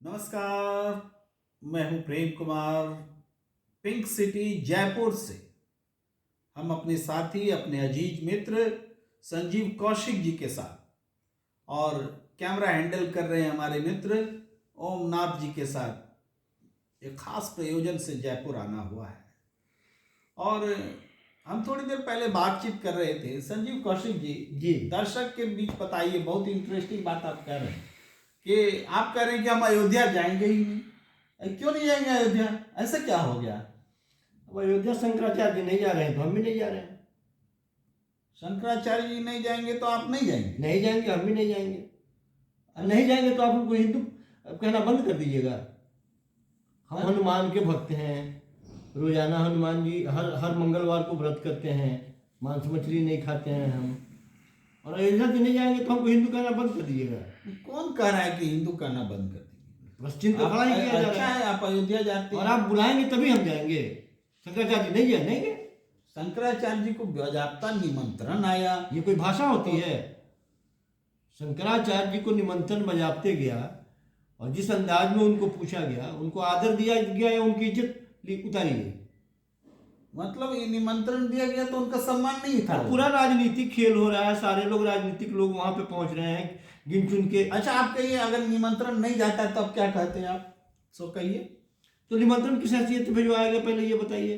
नमस्कार। मैं हूं प्रेम कुमार, पिंक सिटी जयपुर से। हम अपने साथी, अपने अजीज मित्र संजीव कौशिक जी के साथ और कैमरा हैंडल कर रहे हैं हमारे मित्र ओमनाथ जी के साथ एक खास प्रयोजन से जयपुर आना हुआ है। और हम थोड़ी देर पहले बातचीत कर रहे थे। संजीव कौशिक जी, दर्शक के बीच बताइए, बहुत इंटरेस्टिंग बात आप कह रहे हैं कि आप कह रहे हैं कि हम अयोध्या जाएंगे ही नहीं। क्यों नहीं जाएंगे अयोध्या? ऐसा क्या हो गया? अब अयोध्या शंकराचार्य जी नहीं जा रहे हैं तो हम भी नहीं जा रहे हैं। शंकराचार्य जी नहीं जाएंगे तो आप नहीं जाएंगे? नहीं जाएंगे, हम भी नहीं जाएंगे। अब नहीं जाएंगे तो आप उनको हिंदू कहना बंद कर दीजिएगा। हम हनुमान के भक्त हैं, रोजाना हनुमान जी हर मंगलवार को व्रत करते हैं, मांस मछली नहीं खाते हैं हम। और अयोध्या से नहीं जाएंगे तो हमको हिंदू कहना बंद कर दीजिएगा। कौन कह रहा है कि हिंदू कहना बंद कर दीजिए? बस चिंता खड़ा ही किया जा अच्छा रहा है, आप अयोध्या जाते और हैं। आप बुलाएंगे तभी हम जाएंगे। शंकराचार्य जी नहीं जाएंगे। शंकराचार्य जी को बाजाबता निमंत्रण आया। ये कोई भाषा होती है? शंकराचार्य जी को निमंत्रण बजाते गया और जिस अंदाज में उनको पूछा गया, उनको आदर दिया गया या उनकी इज्जत उतारी गई। मतलब ये निमंत्रण दिया गया तो उनका सम्मान नहीं था। पूरा राजनीतिक खेल हो रहा है, सारे लोग राजनीतिक लोग वहां पे पहुंच रहे हैं गिन चुन के। अच्छा, आप कहिए, अगर निमंत्रण नहीं जाता तब क्या कहते हैं आप? सो कहिए। तो निमंत्रण किस हैसियत से भिजवाया गया, पहले ये बताइए।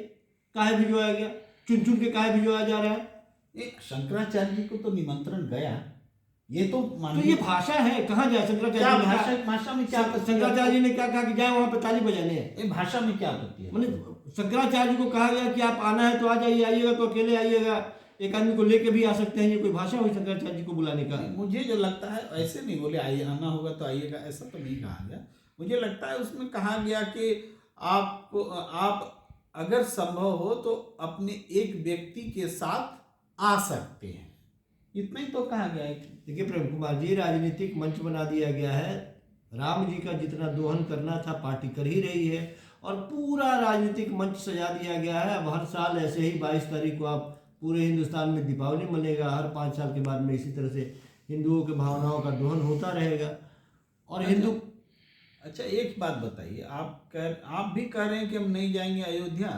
काहे भिजवाया गया? चुन चुन के काहे भिजवाया जा रहा है? शंकराचार्य जी को तो निमंत्रण गया, ये तो ये भाषा है। कहाँ जाए शंकराचार्य? भाषा में क्या? शंकराचार्य जी ने क्या कहा कि जाए वहां पे ताली बजाने? ये भाषा में क्या होती है? मतलब शंकराचार्य जी को कहा गया कि आप आना है तो आ जाइए, आइएगा तो अकेले आइएगा, एक आदमी को लेके भी आ सकते हैं। ये कोई भाषा हुई शंकराचार्य जी को बुलाने का? मुझे जो लगता है, ऐसे नहीं बोले आइए, आना होगा तो आइएगा, ऐसा तो नहीं कहा गया। मुझे लगता है उसमें कहा गया कि आप अगर संभव हो तो अपने एक व्यक्ति के साथ आ सकते हैं, इतना ही तो कहा गया है। देखिए प्रेम कुमार जी, राजनीतिक मंच बना दिया गया है। राम जी का जितना दोहन करना था पार्टी कर ही रही है और पूरा राजनीतिक मंच सजा दिया गया है। अब हर साल ऐसे ही 22 तारीख को आप पूरे हिंदुस्तान में दीपावली मनेगा, हर 5 साल के बाद में इसी तरह से हिंदुओं के भावनाओं का दोहन होता रहेगा। और हिंदू अच्छा, एक बात बताइए, आप भी कह रहे हैं कि हम नहीं जाएंगे अयोध्या,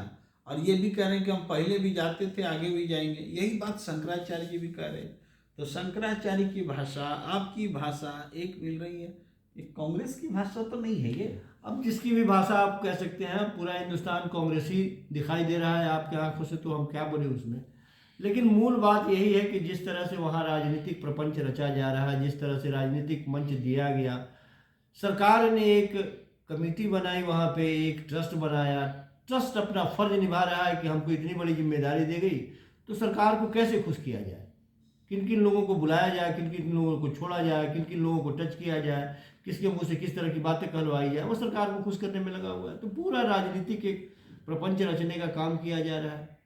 और ये भी कह रहे हैं कि हम पहले भी जाते थे, आगे भी जाएंगे। यही बात शंकराचार्य जी भी कह रहे हैं। तो शंकराचार्य की भाषा, आपकी भाषा एक मिल रही है। ये कांग्रेस की भाषा तो नहीं है ये। अब जिसकी भी भाषा आप कह सकते हैं, पूरा हिंदुस्तान कांग्रेसी दिखाई दे रहा है आपके आंखों से, तो हम क्या बोले उसमें। लेकिन मूल बात यही है कि जिस तरह से वहाँ राजनीतिक प्रपंच रचा जा रहा है, जिस तरह से राजनीतिक मंच दिया गया, सरकार ने एक कमेटी बनाई, वहाँ पे एक ट्रस्ट बनाया। ट्रस्ट अपना फर्ज निभा रहा है कि हमको इतनी बड़ी जिम्मेदारी दे गई, तो सरकार को कैसे खुश किया जाए, किन किन लोगों को बुलाया जाए, किन किन लोगों को छोड़ा जाए, किन किन लोगों को टच किया जाए, किसके मुंह से किस तरह की बातें कहलवाई जाए, वो सरकार को खुश करने में लगा हुआ है। तो पूरा राजनीतिक एक प्रपंच रचने का काम किया जा रहा है।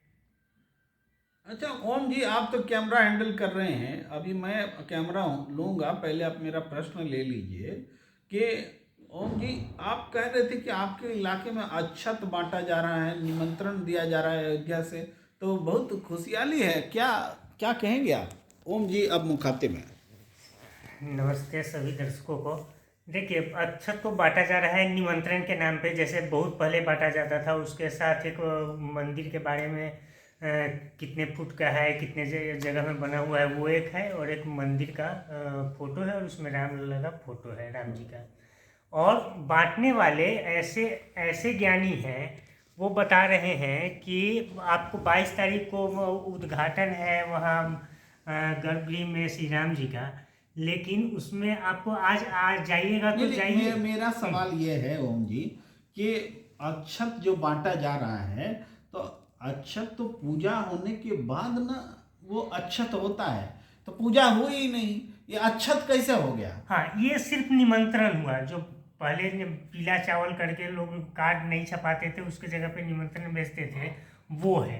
अच्छा ओम जी, आप तो कैमरा हैंडल कर रहे हैं, अभी मैं कैमरा लूँगा, पहले आप मेरा प्रश्न ले लीजिए कि ओम जी, आप कह रहे थे कि आपके इलाके में अक्षत बांटा जा रहा है, निमंत्रण दिया जा रहा है अयोध्या से, तो बहुत खुशहाली है। क्या क्या कहेंगे आप? ओम जी अब मुखातिब में। नमस्ते सभी दर्शकों को। देखिए, अक्षत तो बांटा जा रहा है निमंत्रण के नाम पे, जैसे बहुत पहले बांटा जाता था। उसके साथ एक मंदिर के बारे में कितने फुट का है, कितने जगह में बना हुआ है, वो एक है, और एक मंदिर का फोटो है, और उसमें राम लला का फोटो है, राम जी का। और बांटने वाले ऐसे ऐसे ज्ञानी हैं, वो बता रहे हैं कि आपको 22 तारीख को उद्घाटन है वहाँ गर्भगृह में श्री राम जी का, लेकिन उसमें आपको आज जाइएगा तो जाइए। मेरा सवाल ये है ओम जी कि अक्षत जो बांटा जा रहा है, तो अक्षत तो पूजा होने के बाद ना वो अक्षत होता है, तो पूजा हुई ही नहीं, ये अक्षत कैसे हो गया? हाँ, ये सिर्फ निमंत्रण हुआ। जो पहले पीला चावल करके लोग कार्ड नहीं छपाते थे, उसके जगह पे निमंत्रण भेजते थे, वो है।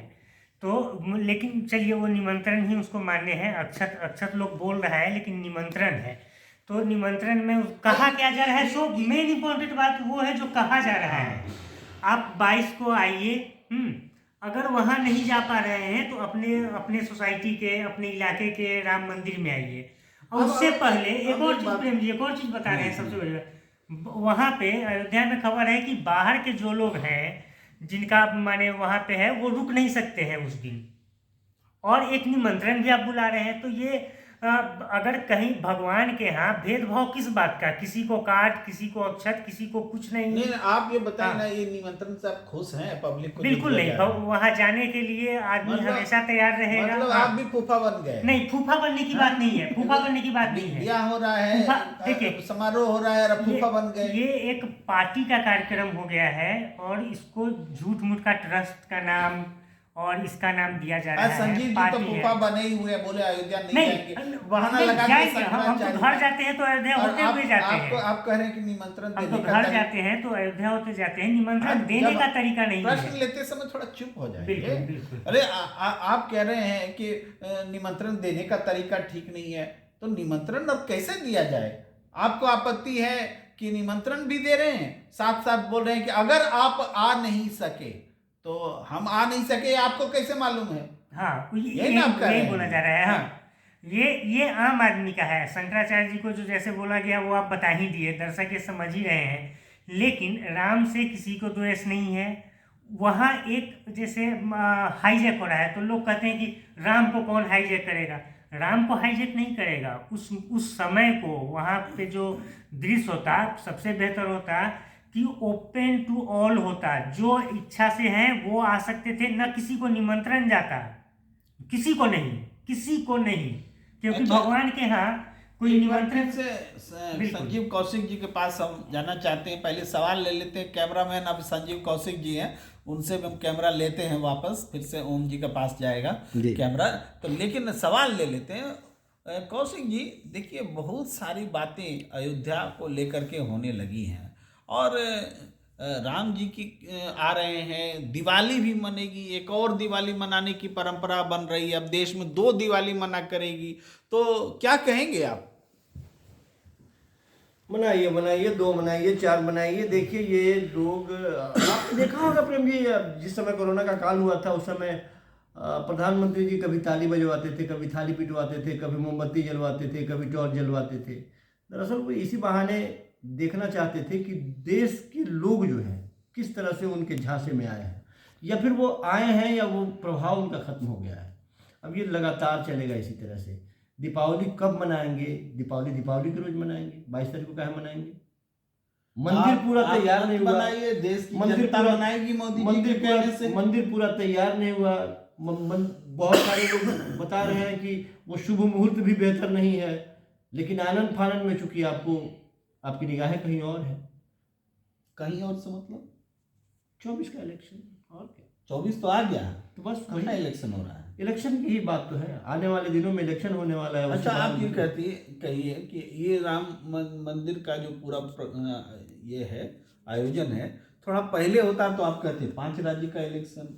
तो लेकिन चलिए, वो निमंत्रण ही उसको मान्य है। अक्षत अक्षत लोग बोल रहा है, लेकिन निमंत्रण है। तो निमंत्रण में कहा क्या जा रहा है, सो मेन इंपॉर्टेंट बात वो है जो कहा जा रहा है। आप 22 को आइए। अगर वहाँ नहीं जा पा रहे हैं तो अपने अपने सोसाइटी के, अपने इलाके के राम मंदिर में आइए। और उससे पहले एक और चीज़ प्रेम जी, एक और चीज़ बता रहे हैं सबसे बड़ी बात। वहाँ पे अयोध्या में खबर है कि बाहर के जो लोग हैं जिनका माने वहाँ पे है वो रुक नहीं सकते हैं उस दिन, और एक निमंत्रण भी आप बुला रहे हैं। तो ये अगर कहीं भगवान के यहाँ भेदभाव किस बात का, किसी को काट, किसी को अक्षत, किसी को कुछ नहीं। नहीं, आप ये बताएं हाँ। ना, ये निमंत्रण से आप खुश हैं? पब्लिक को बिल्कुल जो नहीं, दिया जा रहा है। वहाँ जाने के लिए आदमी मतलब- हमेशा तैयार रहेगा। मतलब हाँ। आप भी फूफा बन गए? नहीं, फूफा बनने की बात नहीं है, फूफा बनने की बात नहीं है। ब्याह हो रहा है, देखिए, समारोह हो रहा है और फूफा बन गए। ये एक पार्टी का कार्यक्रम हो गया है और इसको झूठ मूठ का ट्रस्ट का नाम और इसका नाम दिया जा रहा है। संजीव जी तो पार्टी फूफा है। बने ही हुए, बोले अयोध्या नहीं नहीं, जाएंगे, बहाना नहीं, लगा के जाएंगे, हम शंकराचार्य तो घर जाते हैं तो अयोध्या और होते हुए जाते हैं। आप कह रहे हैं कि निमंत्रण हम देने तो का घर तरीका- जाते हैं तो अयोध्या होते जाते हैं, निमंत्रण देने जब का तरीका नहीं प्रश्न है। लेते समय थोड़ा चुप हो जाएंगे। बिल्कुल, बिल्कुल। अरे आप कह रहे हैं कि निमंत्रण देने का तरीका ठीक नहीं है, तो निमंत्रण अब कैसे दिया जाए? आपको आपत्ति है कि निमंत्रण भी दे रहे हैं, साथ साथ बोल रहे हैं कि अगर आप आ नहीं सके तो हम आ नहीं सके, आपको कैसे मालूम है? हाँ, यही ना आप कह रहे यही हैं। बोला जा रहा है। हाँ, ये आम आदमी का है। शंकराचार्य जी को जो जैसे बोला गया वो आप बता ही दिए, दर्शक ये समझ ही रहे हैं। लेकिन राम से किसी को द्वेष नहीं है। वहाँ एक जैसे हाईजैक हो रहा है तो लोग कहते हैं कि राम को कौन हाईजैक करेगा। राम को हाईजैक नहीं करेगा। उस समय को वहाँ पे जो दृश्य होता सबसे बेहतर होता कि ओपन टू ऑल होता, जो इच्छा से हैं वो आ सकते थे, न किसी को निमंत्रण जाता, किसी को नहीं, क्योंकि अच्छा। भगवान के यहाँ कोई निमंत्रण से बिल्कुल। संजीव कौशिक जी के पास हम जाना चाहते हैं। पहले सवाल ले लेते हैं, कैमरामैन अब संजीव कौशिक जी हैं, उनसे भी हम कैमरा लेते हैं वापस, फिर से ओम जी के पास जाएगा कैमरा। तो लेकिन सवाल ले लेते हैं। कौशिक जी, देखिए बहुत सारी बातें अयोध्या को लेकर के होने लगी हैं और राम जी की आ रहे हैं, दिवाली भी मनेगी, एक और दिवाली मनाने की परंपरा बन रही है। अब देश में 2 दिवाली मना करेगी, तो क्या कहेंगे आप? मनाइए 2 मनाइए 4 मनाइए। देखिए ये लोग, आपने देखा होगा प्रेम जी, जिस समय कोरोना का काल हुआ था उस समय प्रधानमंत्री जी कभी ताली बजवाते थे, कभी थाली पिटवाते थे, कभी मोमबत्ती जलवाते थे, कभी टॉर्च जलवाते थे। दरअसल वो इसी बहाने देखना चाहते थे कि देश के लोग जो हैं किस तरह से उनके झांसे में आए हैं, या फिर वो आए हैं या वो प्रभाव उनका खत्म हो गया है। अब ये लगातार चलेगा इसी तरह से। दीपावली कब मनाएंगे? दीपावली के रोज मनाएंगे, 22 तारीख को कहाँ मनाएंगे? मंदिर पूरा तैयार नहीं हुआ, बनाइए, देश की मंदिर जनता पूरा बनाएगी मोदी जी के कहने से। मंदिर पूरा तैयार नहीं हुआ। बहुत सारे लोग बता रहे हैं कि वो शुभ मुहूर्त भी बेहतर नहीं है, लेकिन आनंद फानंद में चूंकि आपकी निगाहें कहीं और है। कहीं और से मतलब 24 का इलेक्शन, और क्या? 24 तो आ गया, तो बस कहाँ इलेक्शन हो रहा है? इलेक्शन की ही बात तो है, आने वाले दिनों में इलेक्शन होने वाला है। अच्छा, आप ये कहिए कि ये राम मंदिर का जो पूरा ये है आयोजन है, थोड़ा पहले होता तो आप कहते 5 राज्य का इलेक्शन,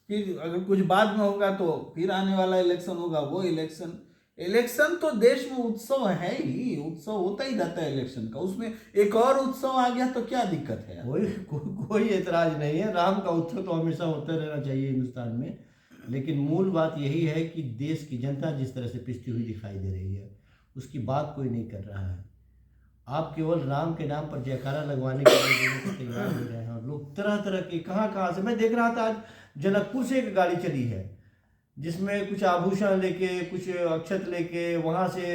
फिर अगर कुछ बाद में होगा तो फिर आने वाला इलेक्शन होगा वो इलेक्शन तो देश में उत्सव है ही, उत्सव होता ही रहता है इलेक्शन का। उसमें एक और उत्सव आ गया तो क्या दिक्कत है? कोई एतराज नहीं है। राम का उत्सव तो हमेशा होता रहना चाहिए हिंदुस्तान में, लेकिन मूल बात यही है कि देश की जनता जिस तरह से पिसती हुई दिखाई दे रही है उसकी बात कोई नहीं कर रहा है। आप केवल राम के नाम पर जयकारा लगवाने के लिए लोगों को तैयार हो रहे हैं, और लोग तरह तरह के कहाँ से, मैं देख रहा था आज जनकपुर से एक गाड़ी चली है जिसमें कुछ आभूषण लेके, कुछ अक्षत लेके, वहाँ से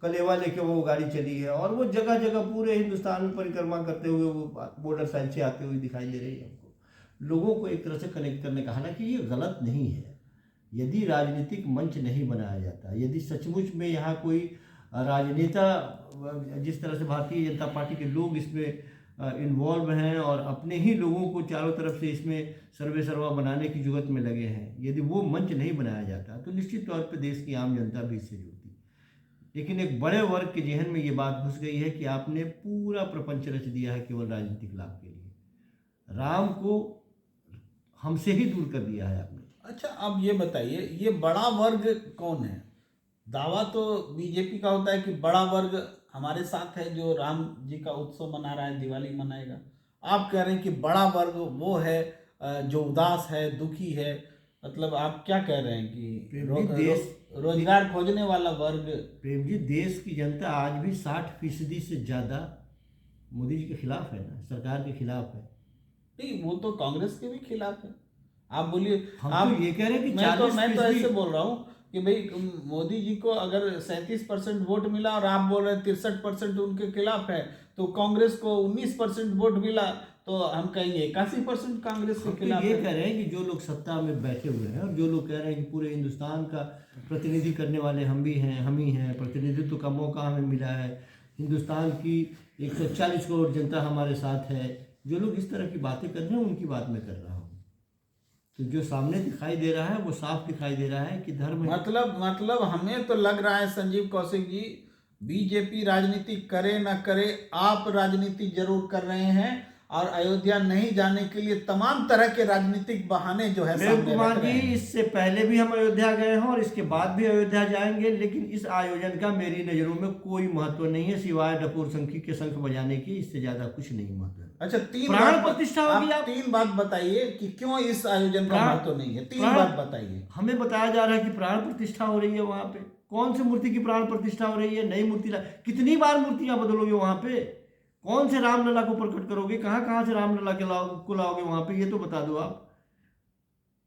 कलेवा लेके वो गाड़ी चली है, और वो जगह जगह पूरे हिंदुस्तान में परिक्रमा करते हुए वो बॉर्डर साइड से आते हुए दिखाई दे रही है हमको। लोगों को एक तरह से कनेक्ट करने का, हालांकि ये गलत नहीं है। यदि राजनीतिक मंच नहीं बनाया जाता, यदि सचमुच में यहाँ कोई राजनेता, जिस तरह से भारतीय जनता पार्टी के लोग इसमें इन्वॉल्व हैं और अपने ही लोगों को चारों तरफ से इसमें सर्वे सर्वा बनाने की जुगत में लगे हैं, यदि वो मंच नहीं बनाया जाता तो निश्चित तौर पर देश की आम जनता भी इससे जुड़ती। लेकिन एक बड़े वर्ग के जहन में ये बात घुस गई है कि आपने पूरा प्रपंच रच दिया है केवल राजनीतिक लाभ के लिए। राम को हमसे ही दूर कर दिया है आपने। अच्छा, अब ये बताइए, ये बड़ा वर्ग कौन है? दावा तो बीजेपी का होता है कि बड़ा वर्ग हमारे साथ है जो राम जी का उत्सव मना रहा है, दिवाली मनाएगा। आप कह रहे हैं कि बड़ा वर्ग वो है जो उदास है, दुखी है। मतलब आप क्या कह रहे हैं कि रोजगार खोजने वाला वर्ग? प्रेम जी, देश की जनता आज भी 60% से ज़्यादा मोदी जी के खिलाफ है ना, सरकार के खिलाफ है। नहीं, वो तो कांग्रेस के भी खिलाफ है। आप बोलिए, हम आप तो ये कह रहे हैं कि मैं तो 40% ऐसे बोल रहा हूँ कि भाई मोदी जी को अगर 37% वोट मिला और आप बोल रहे हैं 63% उनके खिलाफ है, तो कांग्रेस को 19% वोट मिला, तो हम कहेंगे 81% कांग्रेस के हम तो खिलाफ ये है। कह रहे हैं कि जो लोग सत्ता में बैठे हुए हैं और जो लोग कह रहे हैं कि पूरे हिंदुस्तान का प्रतिनिधि करने वाले हम भी हैं, हम ही हैं, प्रतिनिधित्व का मौका हमें मिला है, हिंदुस्तान की 140 करोड़ जनता हमारे साथ है, जो लोग इस तरह की बातें कर रहे हैं उनकी बात मैं कर रहा हूँ। तो जो सामने दिखाई दे रहा है वो साफ दिखाई दे रहा है कि धर्म मतलब हमें तो लग रहा है संजीव कौशिक जी, बीजेपी राजनीति करे ना करे, आप राजनीति जरूर कर रहे हैं और अयोध्या नहीं जाने के लिए तमाम तरह के राजनीतिक बहाने जो है प्रेम सामने कुमार रख रहे जी, हैं। इससे पहले भी हम अयोध्या गए हैं और इसके बाद भी अयोध्या जाएंगे, लेकिन इस आयोजन का मेरी नज़रों में कोई महत्व नहीं है सिवाय डपोर शंखी के शंख बजाने की, इससे ज्यादा कुछ नहीं महत्व है। अच्छा, प्राण प्रतिष्ठा होगी। आप तीन बात बताइए कि क्यों इस आयोजन का प्राण- महत्व नहीं है, तीन प्राण- बात बताइए। हमें बताया जा रहा है कि प्राण प्रतिष्ठा हो रही है वहां पे। कौन सी मूर्ति की प्राण प्रतिष्ठा हो रही है? नई मूर्ति कितनी बार मूर्तियां बदलोगे वहां पे? कौन से रामलला को प्रकट करोगे? कहाँ कहाँ से रामलला को लाओगे वहां पे? ये तो बता दो आप।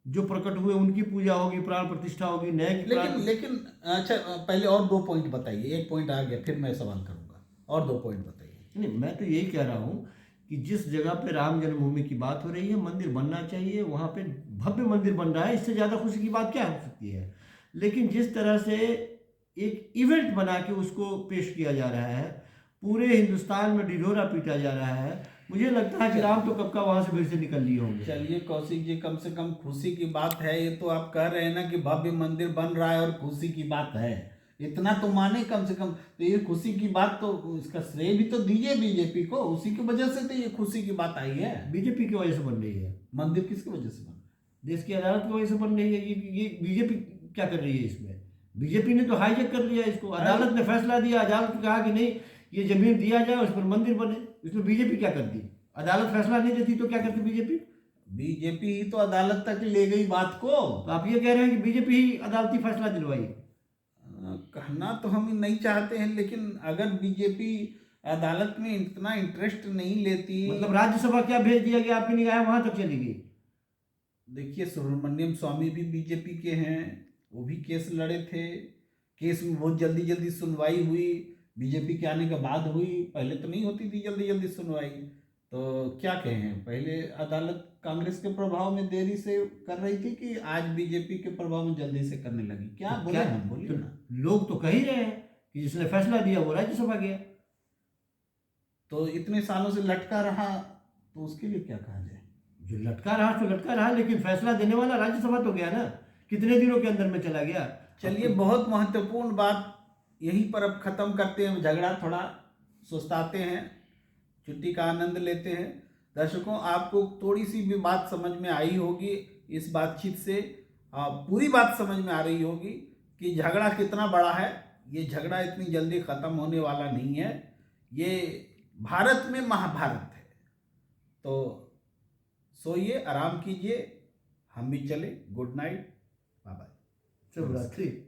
जो प्रकट हुए उनकी पूजा होगी, प्राण प्रतिष्ठा होगी, नए की प्राण। लेकिन अच्छा, पहले और 2 पॉइंट बताइए। एक पॉइंट आ गया, फिर मैं सवाल करूंगा, और 2 पॉइंट बताइए। नहीं, मैं तो यही कह रहा हूँ कि जिस जगह पे राम जन्मभूमि की बात हो रही है, मंदिर बनना चाहिए, वहाँ पे भव्य मंदिर बन रहा है, इससे ज़्यादा खुशी की बात क्या हो सकती है? लेकिन जिस तरह से एक इवेंट बना के उसको पेश किया जा रहा है, पूरे हिंदुस्तान में ढिढोरा पीटा जा रहा है, मुझे लगता है कि राम तो कब का वहाँ से फिर से निकल लिए होंगे। चलिए कौशिक जी, कम से कम खुशी की बात है। ये तो आप कह रहे हैं ना कि भव्य मंदिर बन रहा है और खुशी की बात है, इतना तो माने कम से कम। तो ये खुशी की बात, तो इसका श्रेय भी तो दीजिए बीजेपी को, उसी की वजह से तो ये खुशी की बात आई है। बीजेपी की वजह से बन रही है। मंदिर किसकी वजह से बन रहा है? देश की अदालत की वजह से बन रही है। ये बीजेपी क्या कर रही है इसमें? बीजेपी ने तो हाईजैक कर लिया इसको। अदालत ने फैसला दिया, अदालत ने कहा कि नहीं, ये जमीन दिया जाए, उस पर मंदिर बने। इसमें बीजेपी क्या करती? अदालत फैसला नहीं देती तो क्या करती बीजेपी? बीजेपी ही तो अदालत तक ले गई बात को। तो आप ये कह रहे हैं कि बीजेपी ही अदालती फैसला दिलवाई? कहना तो हम नहीं चाहते हैं, लेकिन अगर बीजेपी अदालत में इतना इंटरेस्ट नहीं लेती, मतलब राज्यसभा क्या भेज दिया गया आपकी निगाह वहां तक चली गई? देखिए सुब्रमण्यम स्वामी भी बीजेपी के हैं, वो भी केस लड़े थे। केस में बहुत जल्दी जल्दी सुनवाई हुई, बीजेपी के आने के बाद हुई, पहले तो नहीं होती थी जल्दी जल्दी सुनवाई। तो क्या कहें, पहले अदालत कांग्रेस के प्रभाव में देरी से कर रही थी कि आज बीजेपी के प्रभाव में जल्दी से करने लगी? क्या तो बोले क्या- हम, बोलिए तो ना। लोग तो कह ही रहे हैं कि जिसने फैसला दिया वो राज्यसभा गया। तो इतने सालों से लटका रहा, तो उसके लिए क्या कहा जाए? जो लटका रहा तो लटका रहा, लेकिन फैसला देने वाला राज्यसभा तो गया ना, कितने दिनों के अंदर में चला गया। चलिए, बहुत महत्वपूर्ण बात यहीं पर अब खत्म करते हैं, झगड़ा थोड़ा सुस्ताते हैं, छुट्टी का आनंद लेते हैं। दर्शकों, आपको थोड़ी सी भी बात समझ में आई होगी इस बातचीत से, पूरी बात समझ में आ रही होगी कि झगड़ा कितना बड़ा है। ये झगड़ा इतनी जल्दी खत्म होने वाला नहीं है, ये भारत में महाभारत है। तो सोइए, आराम कीजिए, हम भी चले। गुड नाइट, बाय बाय, शुभ रात्रि।